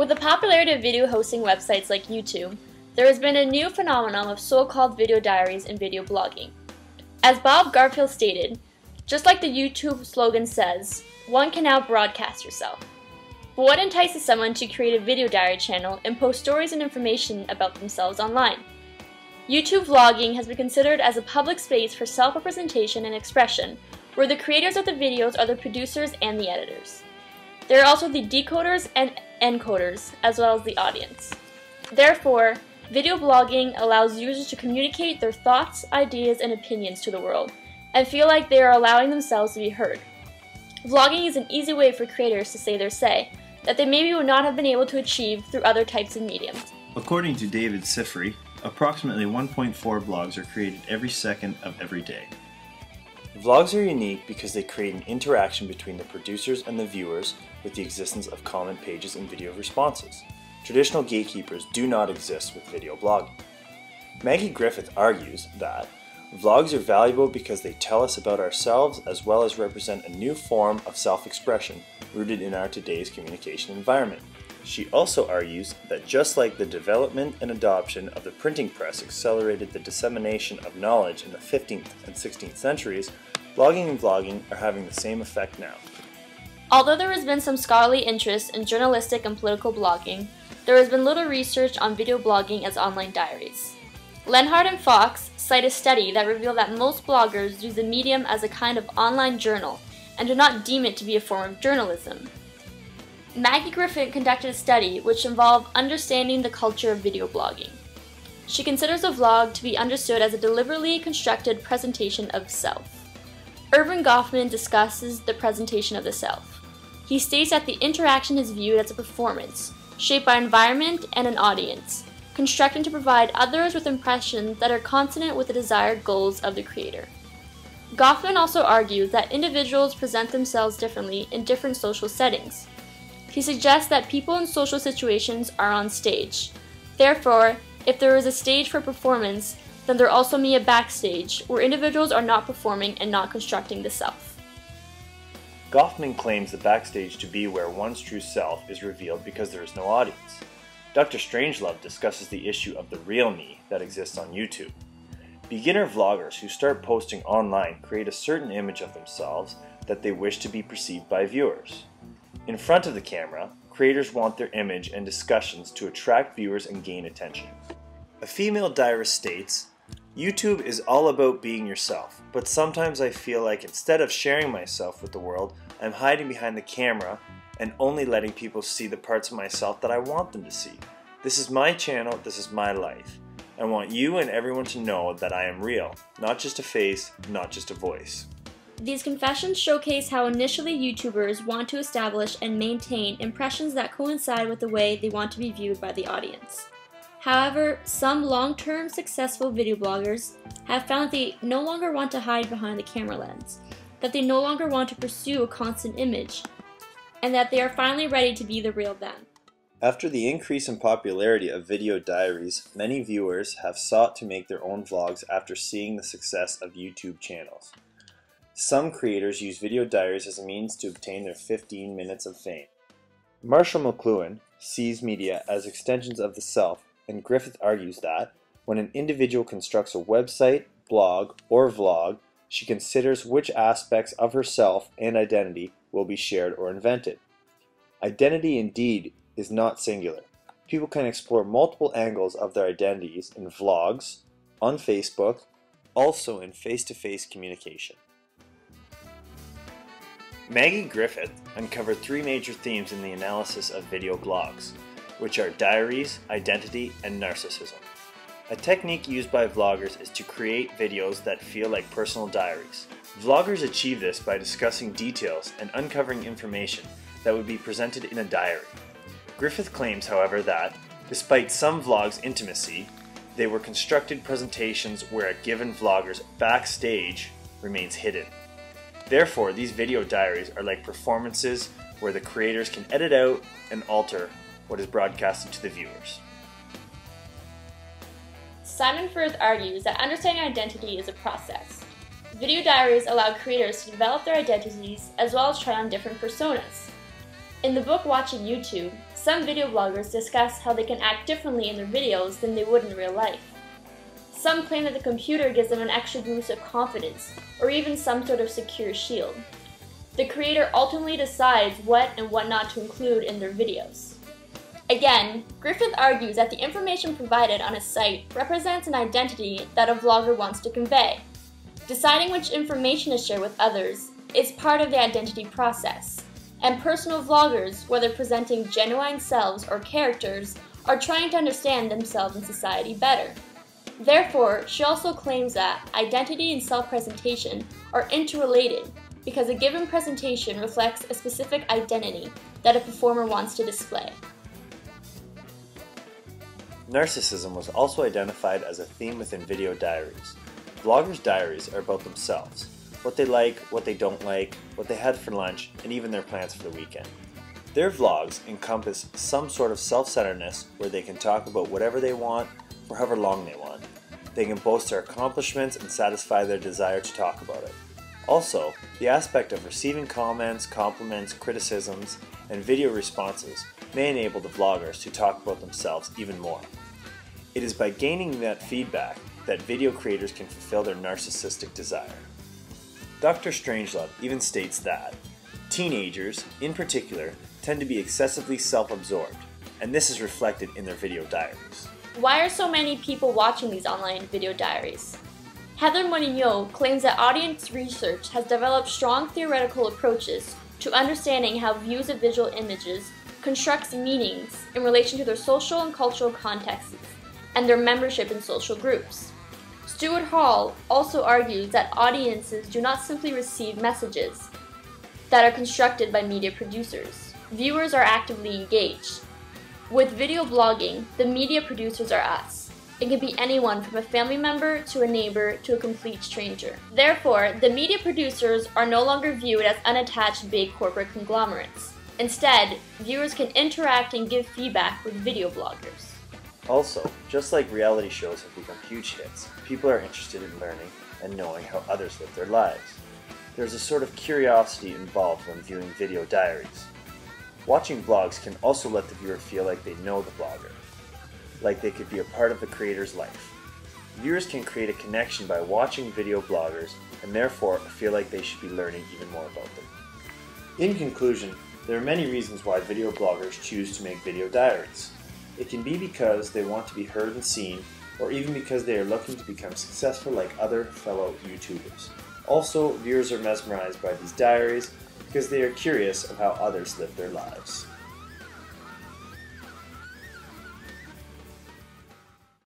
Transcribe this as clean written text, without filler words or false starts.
With the popularity of video hosting websites like YouTube, there has been a new phenomenon of so-called video diaries and video blogging. As Bob Garfield stated, just like the YouTube slogan says, one can now broadcast yourself. But what entices someone to create a video diary channel and post stories and information about themselves online? YouTube vlogging has been considered as a public space for self-representation and expression, where the creators of the videos are the producers and the editors. There are also the decoders and encoders, as well as the audience. Therefore, video blogging allows users to communicate their thoughts, ideas, and opinions to the world, and feel like they are allowing themselves to be heard. Vlogging is an easy way for creators to say their say, that they maybe would not have been able to achieve through other types of mediums. According to David Sifry, approximately 1.4 blogs are created every second of every day. Vlogs are unique because they create an interaction between the producers and the viewers with the existence of comment pages and video responses. Traditional gatekeepers do not exist with video blogging. Maggie Griffith argues that vlogs are valuable because they tell us about ourselves as well as represent a new form of self-expression rooted in our today's communication environment. She also argues that just like the development and adoption of the printing press accelerated the dissemination of knowledge in the 15th and 16th centuries, blogging and vlogging are having the same effect now. Although there has been some scholarly interest in journalistic and political blogging, there has been little research on video blogging as online diaries. Lenhart and Fox cite a study that revealed that most bloggers use the medium as a kind of online journal and do not deem it to be a form of journalism. Maggie Griffith conducted a study which involved understanding the culture of video blogging. She considers a vlog to be understood as a deliberately constructed presentation of self. Erving Goffman discusses the presentation of the self. He states that the interaction is viewed as a performance, shaped by environment and an audience, constructed to provide others with impressions that are consonant with the desired goals of the creator. Goffman also argues that individuals present themselves differently in different social settings. He suggests that people in social situations are on stage. Therefore, if there is a stage for performance, then there also may be a backstage, where individuals are not performing and not constructing the self. Goffman claims the backstage to be where one's true self is revealed because there is no audience. Dr. Strangelove discusses the issue of the real me that exists on YouTube. Beginner vloggers who start posting online create a certain image of themselves that they wish to be perceived by viewers. In front of the camera, creators want their image and discussions to attract viewers and gain attention. A female diarist states, "YouTube is all about being yourself, but sometimes I feel like instead of sharing myself with the world, I'm hiding behind the camera and only letting people see the parts of myself that I want them to see. This is my channel, this is my life. I want you and everyone to know that I am real, not just a face, not just a voice." These confessions showcase how initially YouTubers want to establish and maintain impressions that coincide with the way they want to be viewed by the audience. However, some long-term successful video bloggers have found that they no longer want to hide behind the camera lens, that they no longer want to pursue a constant image, and that they are finally ready to be the real them. After the increase in popularity of video diaries, many viewers have sought to make their own vlogs after seeing the success of YouTube channels. Some creators use video diaries as a means to obtain their 15 minutes of fame. Marshall McLuhan sees media as extensions of the self, and Griffith argues that when an individual constructs a website, blog, or vlog, she considers which aspects of herself and identity will be shared or invented. Identity indeed is not singular. People can explore multiple angles of their identities in vlogs, on Facebook, also in face-to-face communication. Maggie Griffith uncovered three major themes in the analysis of video blogs, which are diaries, identity, and narcissism. A technique used by vloggers is to create videos that feel like personal diaries. Vloggers achieve this by discussing details and uncovering information that would be presented in a diary. Griffith claims, however, that, despite some vlogs' intimacy, they were constructed presentations where a given vlogger's backstage remains hidden. Therefore, these video diaries are like performances where the creators can edit out and alter what is broadcasted to the viewers. Simon Firth argues that understanding identity is a process. Video diaries allow creators to develop their identities as well as try on different personas. In the book Watching YouTube, Some video bloggers discuss how they can act differently in their videos than they would in real life. Some claim that the computer gives them an extra boost of confidence, or even some sort of secure shield. The creator ultimately decides what and what not to include in their videos. Again, Griffith argues that the information provided on a site represents an identity that a vlogger wants to convey. Deciding which information to share with others is part of the identity process, and personal vloggers, whether presenting genuine selves or characters, are trying to understand themselves and society better. Therefore, she also claims that identity and self-presentation are interrelated because a given presentation reflects a specific identity that a performer wants to display. Narcissism was also identified as a theme within video diaries. Vloggers' diaries are about themselves, what they like, what they don't like, what they had for lunch, and even their plans for the weekend. Their vlogs encompass some sort of self-centeredness where they can talk about whatever they want for however long they want. They can boast their accomplishments and satisfy their desire to talk about it. Also, the aspect of receiving comments, compliments, criticisms, and video responses may enable the vloggers to talk about themselves even more. It is by gaining that feedback that video creators can fulfill their narcissistic desire. Dr. Strangelove even states that teenagers, in particular, tend to be excessively self-absorbed, and this is reflected in their video diaries. Why are so many people watching these online video diaries? Heather Monigno claims that audience research has developed strong theoretical approaches to understanding how views of visual images constructs meanings in relation to their social and cultural contexts and their membership in social groups. Stuart Hall also argues that audiences do not simply receive messages that are constructed by media producers. Viewers are actively engaged. With video blogging, the media producers are us. It can be anyone from a family member to a neighbor to a complete stranger. Therefore, the media producers are no longer viewed as unattached big corporate conglomerates. Instead, viewers can interact and give feedback with video bloggers. Also, just like reality shows have become huge hits, people are interested in learning and knowing how others live their lives. There's a sort of curiosity involved when viewing video diaries. Watching vlogs can also let the viewer feel like they know the blogger, like they could be a part of the creator's life. Viewers can create a connection by watching video bloggers and therefore feel like they should be learning even more about them. In conclusion, there are many reasons why video bloggers choose to make video diaries. It can be because they want to be heard and seen, or even because they are looking to become successful like other fellow YouTubers. Also, viewers are mesmerized by these diaries because they are curious of how others live their lives.